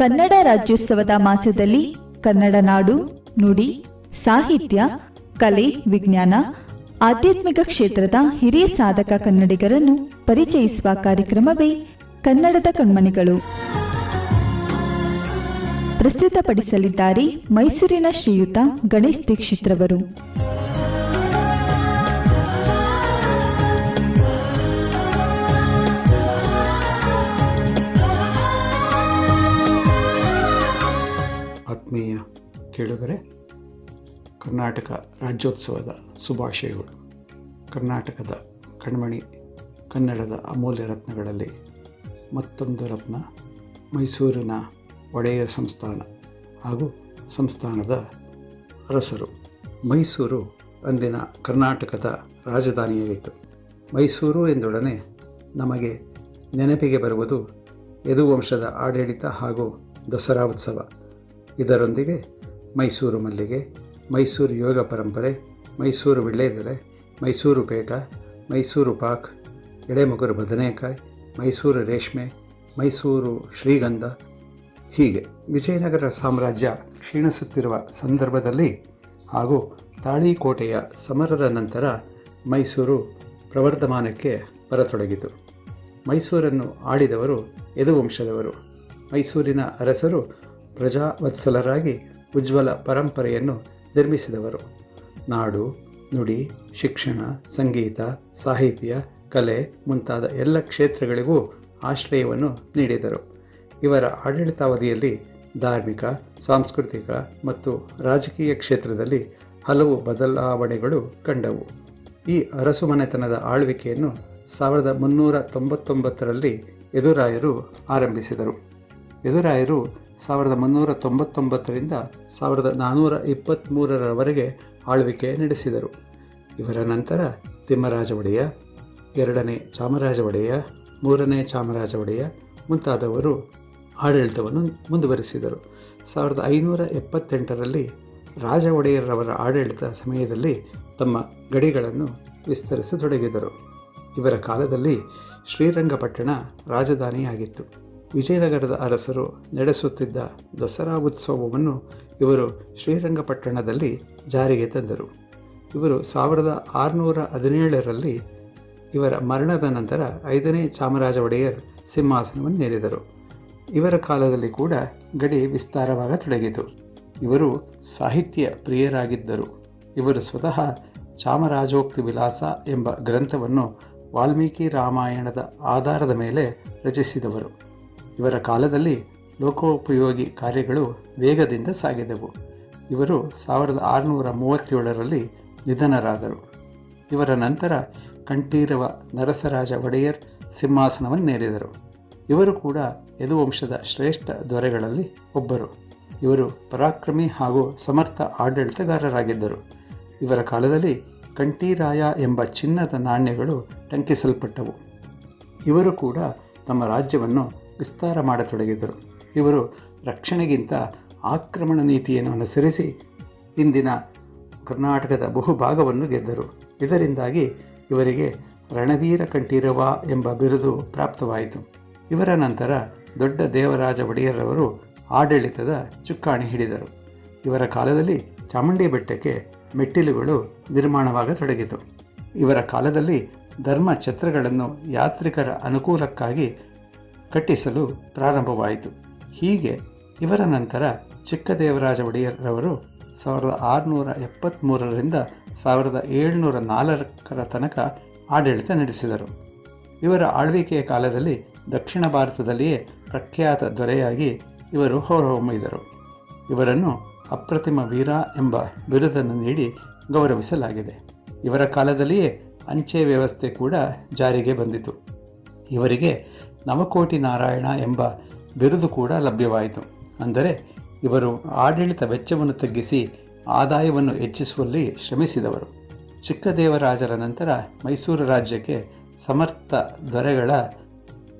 ಕನ್ನಡ ರಾಜ್ಯೋತ್ಸವದ ಮಾಸದಲ್ಲಿ ಕನ್ನಡ ನಾಡು, ನುಡಿ, ಸಾಹಿತ್ಯ, ಕಲೆ, ವಿಜ್ಞಾನ, ಆಧ್ಯಾತ್ಮಿಕ ಕ್ಷೇತ್ರದ ಹಿರಿಯ ಸಾಧಕ ಕನ್ನಡಿಗರನ್ನು ಪರಿಚಯಿಸುವ ಕಾರ್ಯಕ್ರಮವೇ ಕನ್ನಡದ ಕಣ್ಮಣಿಗಳು. ಪ್ರಸ್ತುತಪಡಿಸಲಿದ್ದಾರೆ ಮೈಸೂರಿನ ಶ್ರೀಯುತ ಗಣೇಶ್ ದೀಕ್ಷಿತ್ರವರು. ಆತ್ಮೀಯ ಕೇಳುಗರೆ, ಕರ್ನಾಟಕ ರಾಜ್ಯೋತ್ಸವದ ಶುಭಾಶಯಗಳು. ಕರ್ನಾಟಕದ ಕಣ್ಮಣಿ, ಕನ್ನಡದ ಅಮೂಲ್ಯ ರತ್ನಗಳಲ್ಲಿ ಮತ್ತೊಂದು ರತ್ನ ಮೈಸೂರಿನ ಒಡೆಯರ್ ಸಂಸ್ಥಾನ ಹಾಗೂ ಸಂಸ್ಥಾನದ ಅರಸರು. ಮೈಸೂರು ಅಂದಿನ ಕರ್ನಾಟಕದ ರಾಜಧಾನಿಯಾಗಿತ್ತು. ಮೈಸೂರು ಎಂದೊಡನೆ ನಮಗೆ ನೆನಪಿಗೆ ಬರುವುದು ಯದುವಂಶದ ಆಡಳಿತ ಹಾಗೂ ದಸರಾ ಉತ್ಸವ. ಇದರೊಂದಿಗೆ ಮೈಸೂರು ಮಲ್ಲಿಗೆ, ಮೈಸೂರು ಯೋಗ ಪರಂಪರೆ, ಮೈಸೂರು ವಿಳ್ಳೆದೆಲೆ, ಮೈಸೂರು ಪೇಟ, ಮೈಸೂರು ಪಾಕ್, ಎಳೆಮಗುರು ಬದನೆಕಾಯಿ, ಮೈಸೂರು ರೇಷ್ಮೆ, ಮೈಸೂರು ಶ್ರೀಗಂಧ, ಹೀಗೆ ವಿಜಯನಗರ ಸಾಮ್ರಾಜ್ಯ ಕ್ಷೀಣಿಸುತ್ತಿರುವ ಸಂದರ್ಭದಲ್ಲಿ ಹಾಗೂ ತಾಳಿಕೋಟೆಯ ಸಮರದ ನಂತರ ಮೈಸೂರು ಪ್ರವರ್ಧಮಾನಕ್ಕೆ ಬರತೊಡಗಿತು. ಮೈಸೂರನ್ನು ಆಳಿದವರು ಯದುವಂಶದವರು. ಮೈಸೂರಿನ ಅರಸರು ಪ್ರಜಾವತ್ಸಲರಾಗಿ ಉಜ್ವಲ ಪರಂಪರೆಯನ್ನು ನಿರ್ಮಿಸಿದವರು. ನಾಡು, ನುಡಿ, ಶಿಕ್ಷಣ, ಸಂಗೀತ, ಸಾಹಿತ್ಯ, ಕಲೆ ಮುಂತಾದ ಎಲ್ಲ ಕ್ಷೇತ್ರಗಳಿಗೂ ಆಶ್ರಯವನ್ನು ನೀಡಿದರು. ಇವರ ಆಡಳಿತಾವಧಿಯಲ್ಲಿ ಧಾರ್ಮಿಕ, ಸಾಂಸ್ಕೃತಿಕ ಮತ್ತು ರಾಜಕೀಯ ಕ್ಷೇತ್ರದಲ್ಲಿ ಹಲವು ಬದಲಾವಣೆಗಳು ಕಂಡವು. ಈ ಅರಸುಮನೆತನದ ಆಳ್ವಿಕೆಯನ್ನು 1399ರಲ್ಲಿ ಯದುರಾಯರು ಆರಂಭಿಸಿದರು. ಯದುರಾಯರು 1399ರಿಂದ 1423ರವರೆಗೆ ಆಳ್ವಿಕೆ ನಡೆಸಿದರು. ಇವರ ನಂತರ ತಿಮ್ಮರಾಜ ಒಡೆಯ, 2ನೇ ಚಾಮರಾಜ ಒಡೆಯ, 3ನೇ ಚಾಮರಾಜ ಒಡೆಯ ಮುಂತಾದವರು ಆಡಳಿತವನ್ನು ಮುಂದುವರಿಸಿದರು. 1578ರಲ್ಲಿ ರಾಜ ಒಡೆಯರವರ ಆಡಳಿತ ಸಮಯದಲ್ಲಿ ತಮ್ಮ ಗಡಿಗಳನ್ನು ವಿಸ್ತರಿಸತೊಡಗಿದರು. ಇವರ ಕಾಲದಲ್ಲಿ ಶ್ರೀರಂಗಪಟ್ಟಣ ರಾಜಧಾನಿಯಾಗಿತ್ತು. ವಿಜಯನಗರದ ಅರಸರು ನಡೆಸುತ್ತಿದ್ದ ದಸರಾ ಉತ್ಸವವನ್ನು ಇವರು ಶ್ರೀರಂಗಪಟ್ಟಣದಲ್ಲಿ ಜಾರಿಗೆ ತಂದರು. ಇವರು 1617ರಲ್ಲಿ ಇವರ ಮರಣದ ನಂತರ 5ನೇ ಚಾಮರಾಜ ಒಡೆಯರ್ ಸಿಂಹಾಸನವನ್ನೇರಿದರು. ಇವರ ಕಾಲದಲ್ಲಿ ಕೂಡ ಗಡಿ ವಿಸ್ತಾರವಾಗತೊಡಗಿತು. ಇವರು ಸಾಹಿತ್ಯ ಪ್ರಿಯರಾಗಿದ್ದರು. ಇವರು ಸ್ವತಃ ಚಾಮರಾಜೋಕ್ತಿ ವಿಲಾಸ ಎಂಬ ಗ್ರಂಥವನ್ನು ವಾಲ್ಮೀಕಿ ರಾಮಾಯಣದ ಆಧಾರದ ಮೇಲೆ ರಚಿಸಿದವರು. ಇವರ ಕಾಲದಲ್ಲಿ ಲೋಕೋಪಯೋಗಿ ಕಾರ್ಯಗಳು ವೇಗದಿಂದ ಸಾಗಿದವು. ಇವರು 1637ರಲ್ಲಿ ನಿಧನರಾದರು. ಇವರ ನಂತರ ಕಂಠೀರವ ನರಸರಾಜ ಒಡೆಯರ್ ಸಿಂಹಾಸನವನ್ನೇರಿದರು. ಇವರು ಕೂಡ ಯದುವಂಶದ ಶ್ರೇಷ್ಠ ದೊರೆಗಳಲ್ಲಿ ಒಬ್ಬರು. ಇವರು ಪರಾಕ್ರಮಿ ಹಾಗೂ ಸಮರ್ಥ ಆಡಳಿತಗಾರರಾಗಿದ್ದರು. ಇವರ ಕಾಲದಲ್ಲಿ ಕಂಠೀರಾಯ ಎಂಬ ಚಿನ್ನದ ನಾಣ್ಯಗಳು ಟಂಕಿಸಲ್ಪಟ್ಟವು. ಇವರು ಕೂಡ ತಮ್ಮ ರಾಜ್ಯವನ್ನು ವಿಸ್ತಾರ ಮಾಡತೊಡಗಿದರು. ಇವರು ರಕ್ಷಣೆಗಿಂತ ಆಕ್ರಮಣ ನೀತಿಯನ್ನು ಅನುಸರಿಸಿ ಇಂದಿನ ಕರ್ನಾಟಕದ ಬಹುಭಾಗವನ್ನು ಗೆದ್ದರು. ಇದರಿಂದಾಗಿ ಇವರಿಗೆ ರಣವೀರ ಕಂಠೀರವ ಎಂಬ ಬಿರುದು ಪ್ರಾಪ್ತವಾಯಿತು. ಇವರ ನಂತರ ದೊಡ್ಡ ದೇವರಾಜ ಒಡೆಯರವರು ಆಡಳಿತದ ಚುಕ್ಕಾಣಿ ಹಿಡಿದರು. ಇವರ ಕಾಲದಲ್ಲಿ ಚಾಮುಂಡಿ ಬೆಟ್ಟಕ್ಕೆ ಮೆಟ್ಟಿಲುಗಳು ನಿರ್ಮಾಣವಾಗತೊಡಗಿತು. ಇವರ ಕಾಲದಲ್ಲಿ ಧರ್ಮ ಛತ್ರಗಳನ್ನು ಯಾತ್ರಿಕರ ಅನುಕೂಲಕ್ಕಾಗಿ ಕಟ್ಟಿಸಲು ಪ್ರಾರಂಭವಾಯಿತು. ಹೀಗೆ ಇವರ ನಂತರ ಚಿಕ್ಕದೇವರಾಜ ಒಡೆಯರವರು 1673ರಿಂದ 1704 ತನಕ ಆಡಳಿತ ನಡೆಸಿದರು. ಇವರ ಆಳ್ವಿಕೆಯ ಕಾಲದಲ್ಲಿ ದಕ್ಷಿಣ ಭಾರತದಲ್ಲಿಯೇ ಪ್ರಖ್ಯಾತ ದೊರೆಯಾಗಿ ಇವರು ಹೊರಹೊಮ್ಮಿದರು. ಇವರನ್ನು ಅಪ್ರತಿಮ ವೀರ ಎಂಬ ಬಿರುದನ್ನು ನೀಡಿ ಗೌರವಿಸಲಾಗಿದೆ. ಇವರ ಕಾಲದಲ್ಲಿಯೇ ಅಂಚೆ ವ್ಯವಸ್ಥೆ ಕೂಡ ಜಾರಿಗೆ ಬಂದಿತು. ಇವರಿಗೆ ನವಕೋಟಿ ನಾರಾಯಣ ಎಂಬ ಬಿರುದು ಕೂಡ ಲಭ್ಯವಾಯಿತು. ಅಂದರೆ ಇವರು ಆಡಳಿತ ವೆಚ್ಚವನ್ನು ತಗ್ಗಿಸಿ ಆದಾಯವನ್ನು ಹೆಚ್ಚಿಸುವಲ್ಲಿ ಶ್ರಮಿಸಿದವರು. ಚಿಕ್ಕದೇವರಾಜರ ನಂತರ ಮೈಸೂರು ರಾಜ್ಯಕ್ಕೆ ಸಮರ್ಥ ದೊರೆಗಳ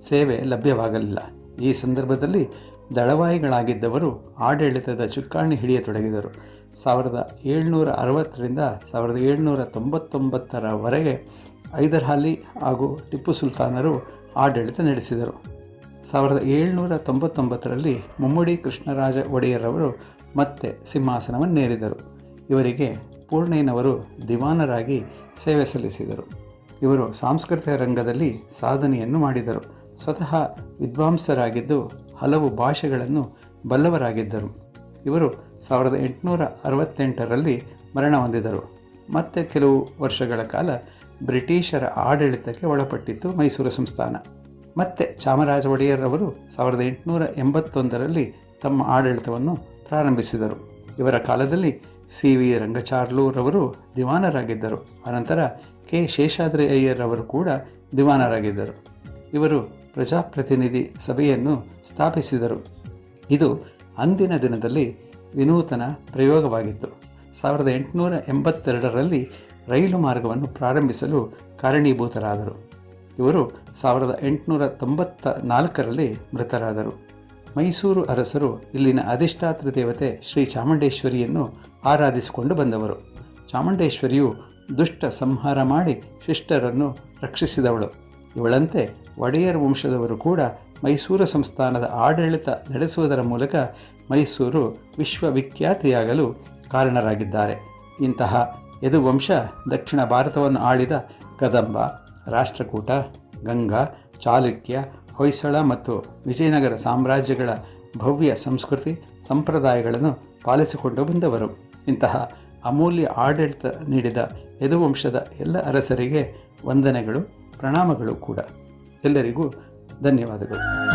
ಸೇವೆ ಲಭ್ಯವಾಗಲಿಲ್ಲ. ಈ ಸಂದರ್ಭದಲ್ಲಿ ದಳವಾಯಿಗಳಾಗಿದ್ದವರು ಆಡಳಿತದ ಚುಕ್ಕಾಣಿ ಹಿಡಿಯತೊಡಗಿದರು. 1760ರಿಂದ 1799ರವರೆಗೆ ಹೈದರ್ ಅಲಿ ಹಾಗೂ ಟಿಪ್ಪು ಸುಲ್ತಾನರು ಆಡಳಿತ ನಡೆಸಿದರು. 1799ರಲ್ಲಿ ಮುಮ್ಮಡಿ ಕೃಷ್ಣರಾಜ ಒಡೆಯರವರು ಮತ್ತೆ ಸಿಂಹಾಸನವನ್ನೇರಿದರು. ಇವರಿಗೆ ಪೂರ್ಣಯ್ಯನವರು ದಿವಾನರಾಗಿ ಸೇವೆ ಸಲ್ಲಿಸಿದರು. ಇವರು ಸಾಂಸ್ಕೃತಿಕ ರಂಗದಲ್ಲಿ ಸಾಧನೆಯನ್ನು ಮಾಡಿದರು. ಸ್ವತಃ ವಿದ್ವಾಂಸರಾಗಿದ್ದು ಹಲವು ಭಾಷೆಗಳನ್ನು ಬಲ್ಲವರಾಗಿದ್ದರು. ಇವರು 1868ರಲ್ಲಿ ಮರಣ ಹೊಂದಿದರು. ಮತ್ತೆ ಕೆಲವು ವರ್ಷಗಳ ಕಾಲ ಬ್ರಿಟಿಷರ ಆಡಳಿತಕ್ಕೆ ಒಳಪಟ್ಟಿತ್ತು ಮೈಸೂರು ಸಂಸ್ಥಾನ. ಮತ್ತೆ ಚಾಮರಾಜ ಒಡೆಯರವರು 1881ರಲ್ಲಿ ತಮ್ಮ ಆಡಳಿತವನ್ನು ಪ್ರಾರಂಭಿಸಿದರು. ಇವರ ಕಾಲದಲ್ಲಿ CV ರಂಗಚಾರ್ಲುರವರು ದಿವಾನರಾಗಿದ್ದರು. ಅನಂತರ ಕೆ ಶೇಷಾದ್ರಿ ಅಯ್ಯರವರು ಕೂಡ ದಿವಾನರಾಗಿದ್ದರು. ಇವರು ಪ್ರಜಾಪ್ರತಿನಿಧಿ ಸಭೆಯನ್ನು ಸ್ಥಾಪಿಸಿದರು. ಇದು ಅಂದಿನ ದಿನದಲ್ಲಿ ವಿನೂತನ ಪ್ರಯೋಗವಾಗಿತ್ತು. 1882ರಲ್ಲಿ ರೈಲು ಮಾರ್ಗವನ್ನು ಪ್ರಾರಂಭಿಸಲು ಕಾರಣೀಭೂತರಾದರು. ಇವರು 1894ರಲ್ಲಿ ಮೃತರಾದರು. ಮೈಸೂರು ಅರಸರು ಇಲ್ಲಿನ ಅಧಿಷ್ಠಾತೃ ದೇವತೆ ಶ್ರೀ ಚಾಮುಂಡೇಶ್ವರಿಯನ್ನು ಆರಾಧಿಸಿಕೊಂಡು ಬಂದವರು. ಚಾಮುಂಡೇಶ್ವರಿಯು ದುಷ್ಟ ಸಂಹಾರ ಮಾಡಿ ಶಿಷ್ಟರನ್ನು ರಕ್ಷಿಸಿದವಳು. ಇವಳಂತೆ ಒಡೆಯರ್ ವಂಶದವರು ಕೂಡ ಮೈಸೂರು ಸಂಸ್ಥಾನದ ಆಡಳಿತ ನಡೆಸುವುದರ ಮೂಲಕ ಮೈಸೂರು ವಿಶ್ವವಿಖ್ಯಾತಿಯಾಗಲು ಕಾರಣರಾಗಿದ್ದಾರೆ. ಇಂತಹ ಯದುವಂಶ ದಕ್ಷಿಣ ಭಾರತವನ್ನು ಆಳಿದ ಕದಂಬ, ರಾಷ್ಟ್ರಕೂಟ, ಗಂಗಾ, ಚಾಲುಕ್ಯ, ಹೊಯ್ಸಳ ಮತ್ತು ವಿಜಯನಗರ ಸಾಮ್ರಾಜ್ಯಗಳ ಭವ್ಯ ಸಂಸ್ಕೃತಿ ಸಂಪ್ರದಾಯಗಳನ್ನು ಪಾಲಿಸಿಕೊಂಡು ಬಂದವರು. ಇಂತಹ ಅಮೂಲ್ಯ ಆಡಳಿತ ನೀಡಿದ ಯದುವಂಶದ ಎಲ್ಲ ಅರಸರಿಗೆ ವಂದನೆಗಳು, ಪ್ರಣಾಮಗಳು ಕೂಡ. ಎಲ್ಲರಿಗೂ ಧನ್ಯವಾದಗಳು.